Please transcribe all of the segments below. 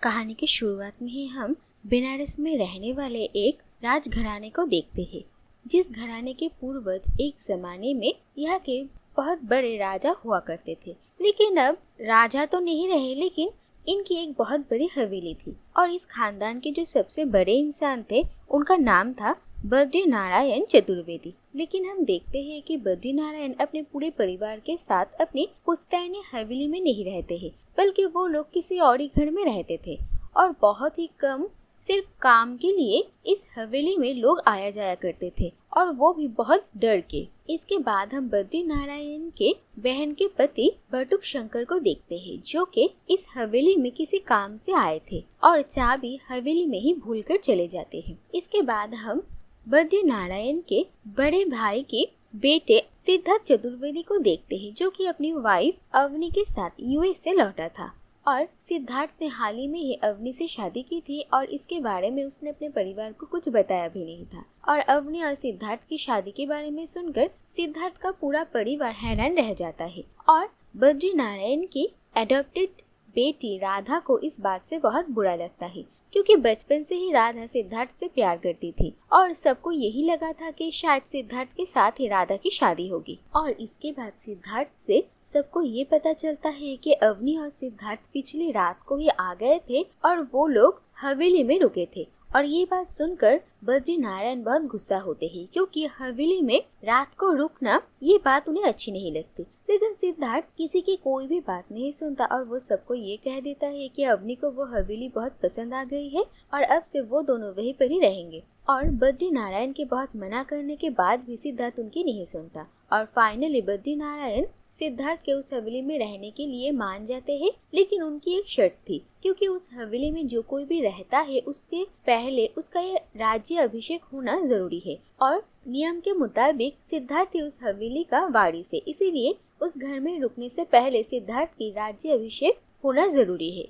कहानी की शुरुआत में ही हम बनारस में रहने वाले एक राजघराने को देखते हैं, जिस घराने के पूर्वज एक जमाने में यहाँ के बहुत बड़े राजा हुआ करते थे। लेकिन अब राजा तो नहीं रहे, लेकिन इनकी एक बहुत बड़ी हवेली थी और इस खानदान के जो सबसे बड़े इंसान थे उनका नाम था बद्रीनारायण चतुर्वेदी। लेकिन हम देखते हैं कि बद्रीनारायण अपने पूरे परिवार के साथ अपनी पुश्तैनी हवेली में नहीं रहते हैं, बल्कि वो लोग किसी और ही घर में रहते थे और बहुत ही कम सिर्फ काम के लिए इस हवेली में लोग आया जाया करते थे, और वो भी बहुत डर के। इसके बाद हम बद्रीनारायण के बहन के पति बटुक शंकर को देखते हैं, जो कि इस हवेली में किसी काम से आए थे और चाबी हवेली में ही भूलकर चले जाते हैं। इसके बाद हम बद्रीनारायण के बड़े भाई के बेटे सिद्धार्थ चतुर्वेदी को देखते हैं, जो कि अपनी वाइफ अवनी के साथ यूएस से लौटा था। और सिद्धार्थ ने हाल ही में ही अवनी से शादी की थी और इसके बारे में उसने अपने परिवार को कुछ बताया भी नहीं था। और अवनी और सिद्धार्थ की शादी के बारे में सुनकर सिद्धार्थ का पूरा परिवार हैरान रह जाता है और बद्रीनारायण की एडॉप्टेड बेटी राधा को इस बात से बहुत बुरा लगता है, क्योंकि बचपन से ही राधा सिद्धार्थ से प्यार करती थी और सबको यही लगा था कि शायद सिद्धार्थ के साथ ही राधा की शादी होगी। और इसके बाद सिद्धार्थ से सबको ये पता चलता है कि अवनी और सिद्धार्थ पिछली रात को ही आ गए थे और वो लोग हवेली में रुके थे। और ये बात सुनकर बद्रीनारायण बहुत गुस्सा होते हैं, क्योंकि हवेली में रात को रुकना ये बात उन्हें अच्छी नहीं लगती। लेकिन सिद्धार्थ किसी की कोई भी बात नहीं सुनता और वो सबको ये कह देता है कि अवनी को वो हवेली बहुत पसंद आ गई है और अब से वो दोनों वहीं पर ही रहेंगे। और बद्रीनारायण के बहुत मना करने के बाद भी सिद्धार्थ उनकी नहीं सुनता और फाइनली बद्रीनारायण सिद्धार्थ के उस हवेली में रहने के लिए मान जाते हैं। लेकिन उनकी एक शर्त थी, क्योंकि उस हवेली में जो कोई भी रहता है उसके पहले उसका ये राज्य अभिषेक होना जरूरी है और नियम के मुताबिक सिद्धार्थ ही उस हवेली का वारिस है, इसीलिए उस घर में रुकने से पहले सिद्धार्थ की राज्य अभिषेक होना जरूरी है।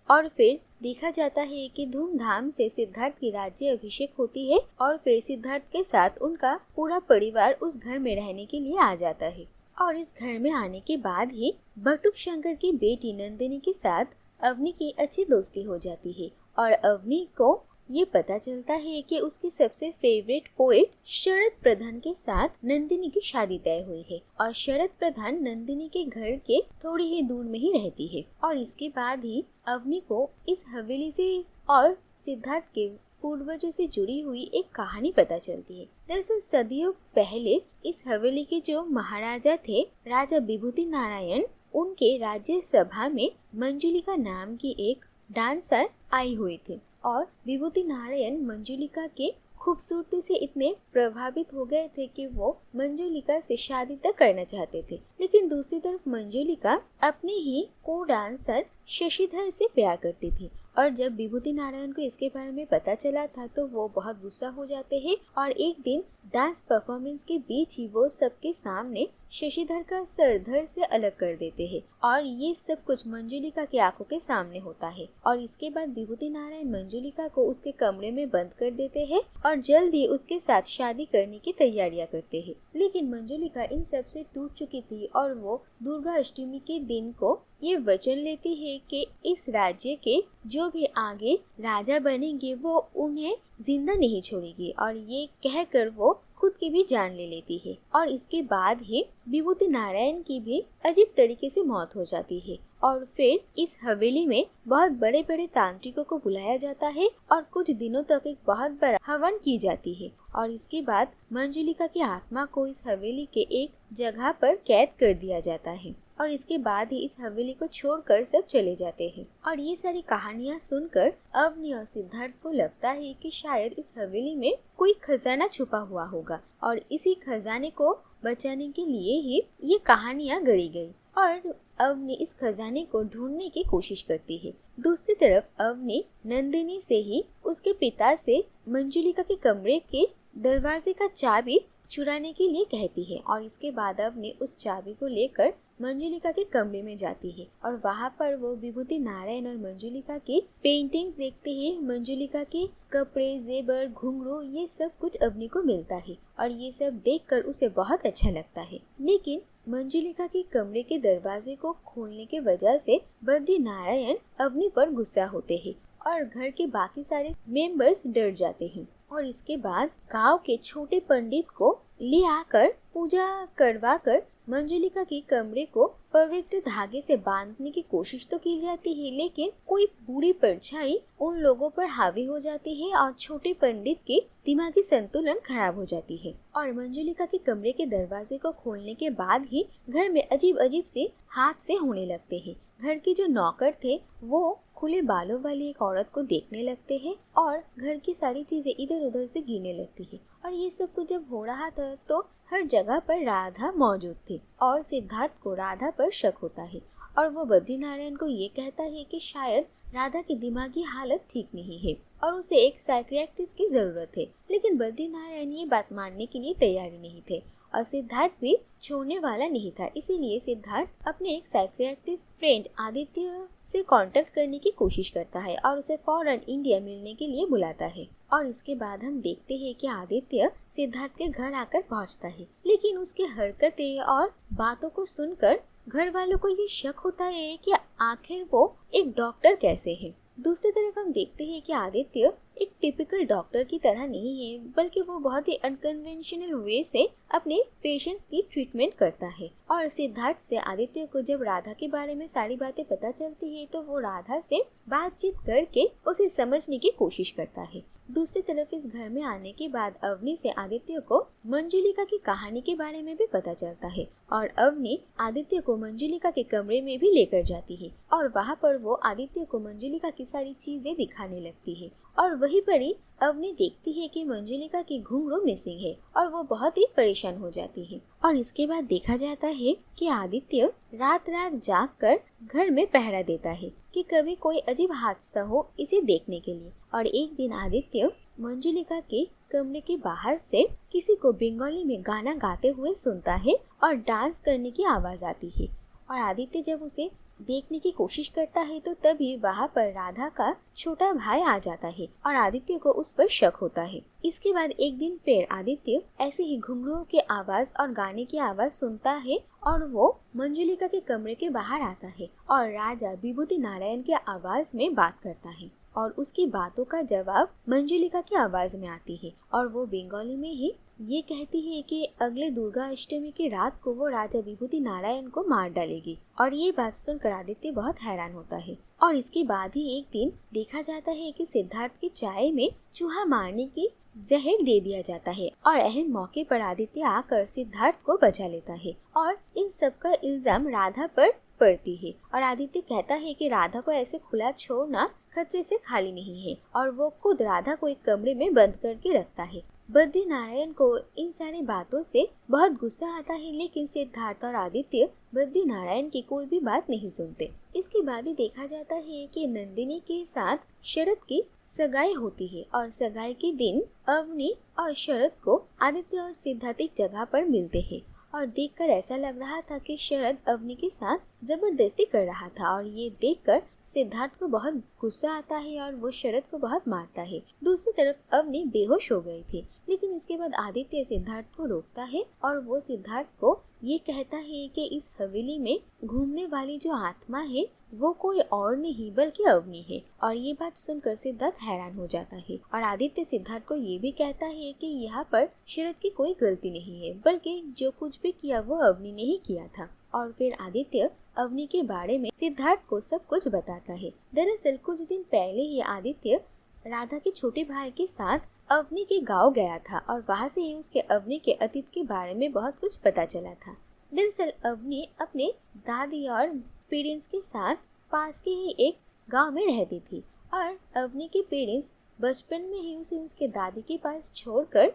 और फिर देखा जाता है कि धूमधाम से सिद्धार्थ की राज्य अभिषेक होती है और फिर सिद्धार्थ के साथ उनका पूरा परिवार उस घर में रहने के लिए आ जाता है। और इस घर में आने के बाद ही बटुक शंकर की बेटी नंदिनी के साथ अवनी की अच्छी दोस्ती हो जाती है और अवनी को ये पता चलता है कि उसकी सबसे फेवरेट पोएट शरद प्रधान के साथ नंदिनी की शादी तय हुई है और शरद प्रधान नंदिनी के घर के थोड़ी ही दूर में ही रहती है। और इसके बाद ही अवनी को इस हवेली से और सिद्धार्थ के पूर्वजों से जुड़ी हुई एक कहानी पता चलती है। दरअसल सदियों पहले इस हवेली के जो महाराजा थे, राजा विभूति नारायण, उनके राज्य सभा में मंजुलिका नाम की एक डांसर आई हुई थी और विभूति नारायण मंजुलिका के खूबसूरती से इतने प्रभावित हो गए थे कि वो मंजुलिका से शादी तक करना चाहते थे। लेकिन दूसरी तरफ मंजुलिका अपने ही को डांसर शशिधर से प्यार करती थी और जब विभूति नारायण को इसके बारे में पता चला था तो वो बहुत गुस्सा हो जाते हैं और एक दिन डांस परफॉर्मेंस के बीच ही वो सबके सामने शशिधर का सर धड़ से अलग कर देते हैं और ये सब कुछ मंजुलिका की आंखों के सामने होता है। और इसके बाद विभूति नारायण मंजुलिका को उसके कमरे में बंद कर देते हैं और जल्द ही उसके साथ शादी करने की तैयारियां करते हैं। लेकिन मंजुलिका इन सब से टूट चुकी थी और वो दुर्गा अष्टमी के दिन को ये वचन लेती है कि इस राज्य के जो भी आगे राजा बनेंगे वो उन्हें जिंदा नहीं छोड़ेगी और ये कहकर वो खुद की भी जान ले लेती है। और इसके बाद ही विभूति नारायण की भी अजीब तरीके से मौत हो जाती है और फिर इस हवेली में बहुत बड़े बड़े तांत्रिकों को बुलाया जाता है और कुछ दिनों तक एक बहुत बड़ा हवन की जाती है। और इसके बाद मंजुलिका की आत्मा को इस हवेली के एक जगह पर कैद कर दिया जाता है और इसके बाद ही इस हवेली को छोड़कर सब चले जाते हैं। और ये सारी कहानियाँ सुनकर अवनी और सिद्धार्थ को लगता है कि शायद इस हवेली में कोई खजाना छुपा हुआ होगा और इसी खजाने को बचाने के लिए ही ये कहानियाँ गढ़ी गई और अवनी इस खजाने को ढूंढने की कोशिश करती है। दूसरी तरफ अवनी नंदिनी से ही उसके पिता से मंजुलिका के कमरे के दरवाजे का चाबी चुराने के लिए कहती है और इसके बाद अवनी उस चाबी को लेकर मंजुलिका के कमरे में जाती है और वहाँ पर वो विभूति नारायण और मंजुलिका की पेंटिंग्स देखते हैं। मंजुलिका के कपड़े, जेबर, घुंघरू, ये सब कुछ अवनी को मिलता है और ये सब देखकर उसे बहुत अच्छा लगता है। लेकिन मंजुलिका के कमरे के दरवाजे को खोलने के वजह से बद्री नारायण अवनी पर गुस्सा होते हैं और घर के बाकी सारे मेंबर्स डर जाते हैं। और इसके बाद गांव के छोटे पंडित को ले आकर पूजा करवा कर मंजुलिका के कमरे को पवित्र धागे से बांधने की कोशिश तो की जाती है, लेकिन कोई बुरी परछाई उन लोगों पर हावी हो जाती है और छोटे पंडित के दिमागी संतुलन खराब हो जाती है। और मंजुलिका के कमरे के दरवाजे को खोलने के बाद ही घर में अजीब अजीब से हादसे होने लगते हैं। घर के जो नौकर थे वो खुले बालों वाली एक औरत को देखने लगते हैं और घर की सारी चीजें इधर उधर से गिरने लगती है। और ये सब कुछ जब हो रहा था तो हर जगह पर राधा मौजूद थी और सिद्धार्थ को राधा पर शक होता है और वो बद्री नारायण को ये कहता है कि शायद राधा की दिमागी हालत ठीक नहीं है और उसे एक साइकियाट्रिस्ट की जरूरत है। लेकिन बद्री नारायण ये बात मानने के लिए तैयार नहीं थे और सिद्धार्थ भी छोड़ने वाला नहीं था। इसीलिए सिद्धार्थ अपने एक साइकियाट्रिस्ट फ्रेंड आदित्य से कांटेक्ट करने की कोशिश करता है और उसे फौरन इंडिया मिलने के लिए बुलाता है। और इसके बाद हम देखते हैं कि आदित्य सिद्धार्थ के घर आकर पहुंचता है, लेकिन उसकी हरकतें और बातों को सुनकर घर वालों को ये शक होता है कि आखिर वो एक डॉक्टर कैसे है। दूसरी तरफ हम देखते हैं कि आदित्य एक टिपिकल डॉक्टर की तरह नहीं है, बल्कि वो बहुत ही अनकन्वेंशनल वे से अपने पेशेंट्स की ट्रीटमेंट करता है। और सिद्धार्थ से आदित्य को जब राधा के बारे में सारी बातें पता चलती है तो वो राधा से बातचीत करके उसे समझने की कोशिश करता है। दूसरी तरफ इस घर में आने के बाद अवनी से आदित्य को मंजुलिका की कहानी के बारे में भी पता चलता है और अवनी आदित्य को मंजुलिका के कमरे में भी लेकर जाती है और वहाँ पर वो आदित्य को मंजुलिका की सारी चीजें दिखाने लगती है। और वहीं पर ही अवनी देखती है कि मंजुलिका की घुंघरू मिसिंग है और वो बहुत ही परेशान हो जाती है। और इसके बाद देखा जाता है कि आदित्य रात रात जाग कर घर में पहरा देता है कि कभी कोई अजीब हादसा हो इसे देखने के लिए। और एक दिन आदित्य मंजुलिका के कमरे के बाहर से किसी को बंगाली में गाना गाते हुए सुनता है और डांस करने की आवाज आती है। और आदित्य जब उसे देखने की कोशिश करता है तो तभी वहाँ पर राधा का छोटा भाई आ जाता है और आदित्य को उस पर शक होता है। इसके बाद एक दिन फिर आदित्य ऐसे ही घुंघरूओं की आवाज और गाने की आवाज सुनता है और वो मंजुलिका के कमरे के बाहर आता है और राजा विभूति नारायण की आवाज में बात करता है और उसकी बातों का जवाब मंजुलिका की आवाज में आती है और वो बंगाली में ही ये कहती है कि अगले दुर्गा अष्टमी की रात को वो राजा विभूति नारायण को मार डालेगी। और ये बात सुनकर आदित्य बहुत हैरान होता है। और इसके बाद ही एक दिन देखा जाता है कि सिद्धार्थ की चाय में चूहा मारने की जहर दे दिया जाता है और अहम मौके पर आदित्य आकर सिद्धार्थ को बचा लेता है और इन सब का इल्जाम राधा पर पड़ती है। और आदित्य कहता है कि राधा को ऐसे खुला छोड़ना खतरे से खाली नहीं है और वो खुद राधा को एक कमरे में बंद करके रखता है। बद्री नारायण को इन सारी बातों से बहुत गुस्सा आता है, लेकिन सिद्धार्थ और आदित्य बद्री नारायण की कोई भी बात नहीं सुनते। इसके बाद ही देखा जाता है कि नंदिनी के साथ शरद की सगाई होती है और सगाई के दिन अवनी और शरद को आदित्य और सिद्धार्थ एक जगह पर मिलते हैं और देखकर ऐसा लग रहा था कि शरद अवनी के साथ जबरदस्ती कर रहा था और ये देखकर सिद्धार्थ को बहुत गुस्सा आता है और वो शरद को बहुत मारता है। दूसरी तरफ अवनी बेहोश हो गई थी, लेकिन इसके बाद आदित्य सिद्धार्थ को रोकता है और वो सिद्धार्थ को ये कहता है कि इस हवेली में घूमने वाली जो आत्मा है वो कोई और नहीं बल्कि अवनी है। और ये बात सुनकर सिद्धार्थ हैरान हो जाता है और आदित्य सिद्धार्थ को ये भी कहता है कि यहाँ पर शरद की कोई गलती नहीं है, बल्कि जो कुछ भी किया वो अवनी ने ही किया था। और फिर आदित्य अवनी के बारे में सिद्धार्थ को सब कुछ बताता है। दरअसल कुछ दिन पहले ही आदित्य राधा के छोटे भाई के साथ अवनी के गांव गया था और वहाँ से ही उसके अवनी के अतीत के बारे में बहुत कुछ पता चला था। दरअसल अवनी अपने दादी और पेरेंट्स के साथ पास के ही एक गांव में रहती थी और अवनी के पेरेंट्स बचपन में ही उसे उसके दादी के पास छोड़कर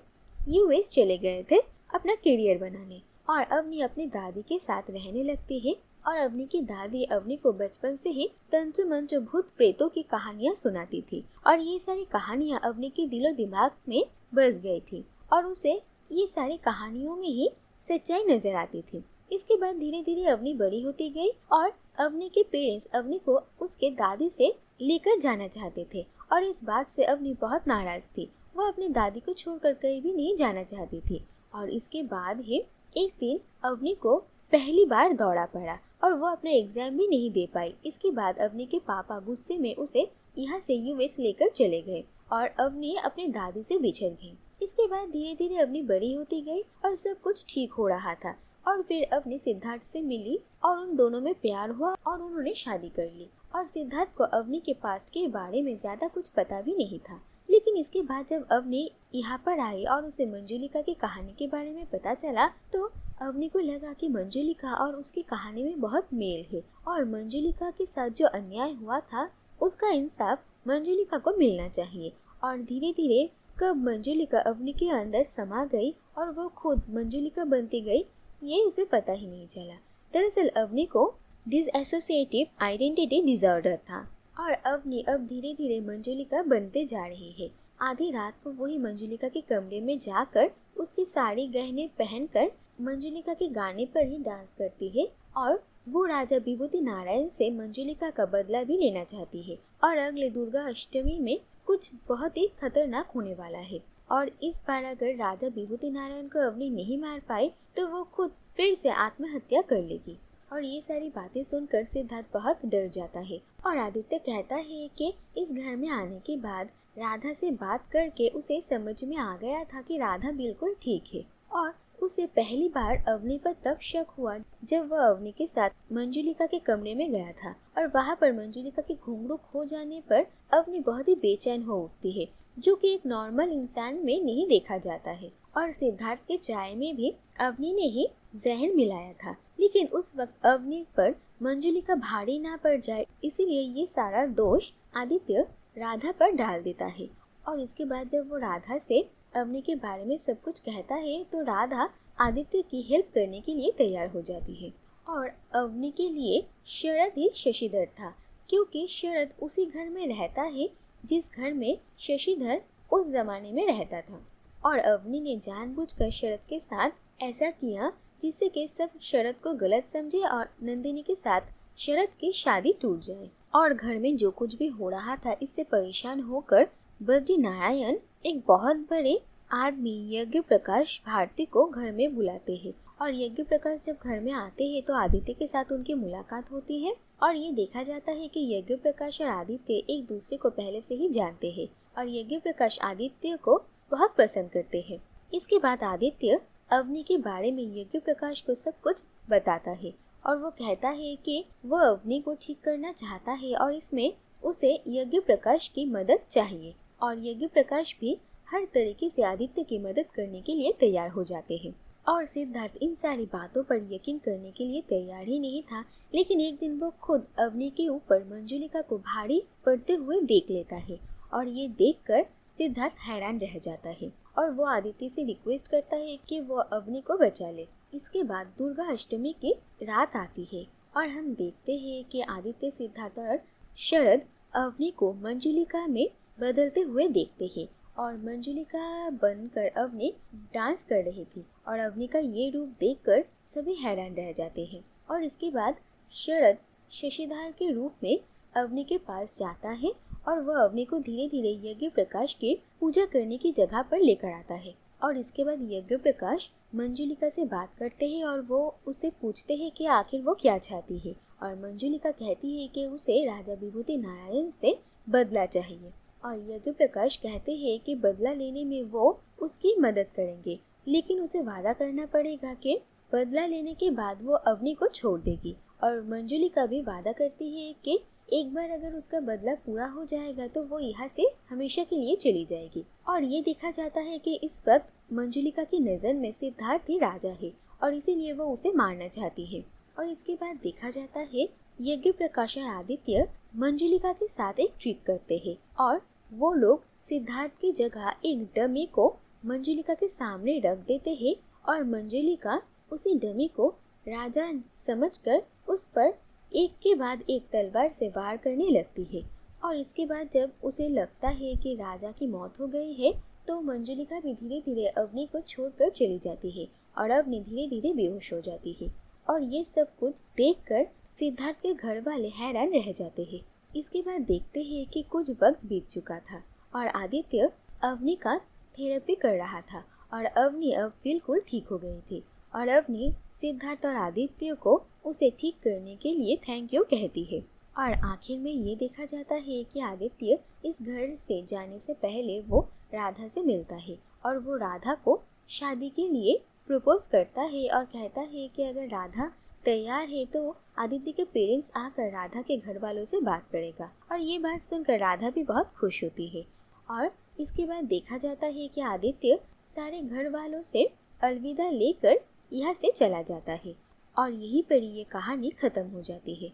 यूएस चले गए थे अपना करियर बनाने और अवनी अपनी दादी के साथ रहने लगती है। और अवनी की दादी अवनी को बचपन से ही तंत्र मंत्र भूत प्रेतों की कहानियां सुनाती थी और ये सारी कहानियां अवनी के दिलो दिमाग में बस गई थी और उसे ये सारी कहानियों में ही सच्चाई नजर आती थी। इसके बाद धीरे धीरे अवनी बड़ी होती गई और अवनी के पेरेंट्स अवनी को उसके दादी से लेकर जाना चाहते थे और इस बात से अवनी बहुत नाराज थी। वो अपनी दादी को छोड़कर कहीं भी नहीं जाना चाहती थी। और इसके बाद ही एक दिन अवनी को पहली बार दौड़ा पड़ा और वो अपना एग्जाम भी नहीं दे पाई। इसके बाद अवनी के पापा गुस्से में उसे यहाँ से यूएस लेकर चले गए और अवनी अपने दादी से बिछड़ गई। इसके बाद धीरे धीरे अवनी बड़ी होती गई और सब कुछ ठीक हो रहा था और फिर अवनी सिद्धार्थ से मिली और उन दोनों में प्यार हुआ और उन्होंने शादी कर ली। और सिद्धार्थ को अवनी के पास्ट के बारे में ज्यादा कुछ पता भी नहीं था। लेकिन इसके बाद जब अवनी यहाँ पर आई और उसे मंजुलिका की कहानी के बारे में पता चला तो अवनी को लगा कि मंजुलिका और उसकी कहानी में बहुत मेल है और मंजुलिका के साथ जो अन्याय हुआ था उसका इंसाफ मंजुलिका को मिलना चाहिए। और धीरे धीरे कब मंजुलिका अवनी के अंदर समा गई और वो खुद मंजुलिका बनती गई ये उसे पता ही नहीं चला। दरअसल अवनी को डिसएसोसिएटिव आइडेंटिटी डिसऑर्डर था और अवनी अब धीरे धीरे मंजुलिका बनते जा रही है। आधी रात को वही मंजुलिका के कमरे में जाकर उसकी साड़ी गहने पहनकर मंजुलिका के गाने पर ही डांस करती है और वो राजा विभूति नारायण से मंजुलिका का बदला भी लेना चाहती है। और अगले दुर्गा अष्टमी में कुछ बहुत ही खतरनाक होने वाला है और इस बार अगर राजा विभूति नारायण को अवनी नहीं मार पाए तो वो खुद फिर से आत्महत्या कर लेगी। और ये सारी बातें सुनकर सिद्धार्थ बहुत डर जाता है और आदित्य कहता है कि इस घर में आने के बाद राधा से बात करके उसे समझ में आ गया था कि राधा बिल्कुल ठीक है। और उसे पहली बार अवनी पर तब शक हुआ जब वह अवनी के साथ मंजुलिका के कमरे में गया था और वहाँ पर मंजुलिका के घुंघरू खो जाने पर अवनी बहुत ही बेचैन हो उठती है जो कि एक नॉर्मल इंसान में नहीं देखा जाता है। और सिद्धार्थ के चाय में भी अवनी ने ही जहर मिलाया था लेकिन उस वक्त अवनी पर मंजुलिका भारी ना पड़ जाए इसीलिए ये सारा दोष आदित्य राधा पर डाल देता है। और इसके बाद जब वो राधा से अवनी के बारे में सब कुछ कहता है तो राधा आदित्य की हेल्प करने के लिए तैयार हो जाती है। और अवनी के लिए शरद ही शशिधर था क्योंकि शरद उसी घर में रहता है जिस घर में शशिधर उस जमाने में रहता था। और अवनी ने जानबूझकर शरद के साथ ऐसा किया जिससे कि सब शरद को गलत समझे और नंदिनी के साथ शरद की शादी टूट जाए। और घर में जो कुछ भी हो रहा था इससे परेशान होकर बद्री नारायण एक बहुत बड़े आदमी यज्ञ प्रकाश भारती को घर में बुलाते हैं। और यज्ञ प्रकाश जब घर में आते हैं तो आदित्य के साथ उनकी मुलाकात होती है और ये देखा जाता है कि यज्ञ प्रकाश और आदित्य एक दूसरे को पहले से ही जानते हैं और यज्ञ प्रकाश आदित्य को बहुत पसंद करते हैं। इसके बाद आदित्य अवनी के बारे में यज्ञ प्रकाश को सब कुछ बताता है और वो कहता है कि वो अवनी को ठीक करना चाहता है और इसमें उसे यज्ञ प्रकाश की मदद चाहिए। और यज्ञ प्रकाश भी हर तरीके से आदित्य की मदद करने के लिए तैयार हो जाते हैं। और सिद्धार्थ इन सारी बातों पर यकीन करने के लिए तैयार ही नहीं था लेकिन एक दिन वो खुद अवनी के ऊपर मंजुलिका को भारी पड़ते हुए देख लेता है और ये देखकर सिद्धार्थ हैरान रह जाता है और वो आदित्य से रिक्वेस्ट करता है कि वो अवनी को बचा ले। इसके बाद दुर्गा अष्टमी की रात आती है और हम देखते हैं कि आदित्य, सिद्धार्थ और शरद अवनी को मंजुलिका में बदलते हुए देखते हैं और मंजुलिका बनकर अवनी डांस कर रही थी और अवनी का ये रूप देखकर सभी हैरान रह जाते हैं। और इसके बाद शरद शशिधर के रूप में अवनी के पास जाता है और वह अवनी को धीरे धीरे यज्ञ प्रकाश के पूजा करने की जगह पर लेकर आता है। और इसके बाद यज्ञ प्रकाश मंजुलिका से बात करते हैं और वो उससे पूछते हैं कि आखिर वो क्या चाहती है और मंजुलिका कहती है कि उसे राजा विभूति नारायण से बदला चाहिए और यज्ञ प्रकाश कहते हैं कि बदला लेने में वो उसकी मदद करेंगे लेकिन उसे वादा करना पड़ेगा कि बदला लेने के बाद वो अवनी को छोड़ देगी। और मंजुलिका भी वादा करती है कि एक बार अगर उसका बदला पूरा हो जाएगा तो वो यहाँ से हमेशा के लिए चली जाएगी। और ये देखा जाता है कि इस वक्त मंजुलिका की नजर में सिद्धार्थ ही राजा है और इसीलिए वो उसे मारना चाहती है। और इसके बाद देखा जाता है यज्ञ प्रकाश और आदित्य मंजुलिका के साथ एक ट्रिक करते हैं और वो लोग सिद्धार्थ की जगह एक डमी को मंजुलिका के सामने रख देते हैं और मंजुलिका उसी डमी को राजा समझकर उस पर एक के बाद एक तलवार से वार करने लगती है। और इसके बाद जब उसे लगता है कि राजा की मौत हो गई है तो मंजुलिका भी धीरे धीरे अवनी को छोड़कर चली जाती है और अवनी धीरे धीरे बेहोश हो जाती है। और ये सब कुछ देखकर सिद्धार्थ के घर वाले हैरान रह जाते हैं। इसके बाद देखते हैं कि कुछ वक्त बीत चुका था और आदित्य अवनी का थेरेपी कर रहा था और अवनी अब बिल्कुल ठीक हो गई थी और अवनी सिद्धार्थ और आदित्य को उसे ठीक करने के लिए थैंक यू कहती है। और आखिर में ये देखा जाता है कि आदित्य इस घर से जाने से पहले वो राधा से मिलता है और वो राधा को शादी के लिए प्रपोज करता है और कहता है कि अगर राधा तैयार है तो आदित्य के पेरेंट्स आकर राधा के घर वालों से बात करेगा। और ये बात सुनकर राधा भी बहुत खुश होती है। और इसके बाद देखा जाता है कि आदित्य सारे घर वालों से अलविदा लेकर यहाँ से चला जाता है और यहीं पर ये कहानी खत्म हो जाती है।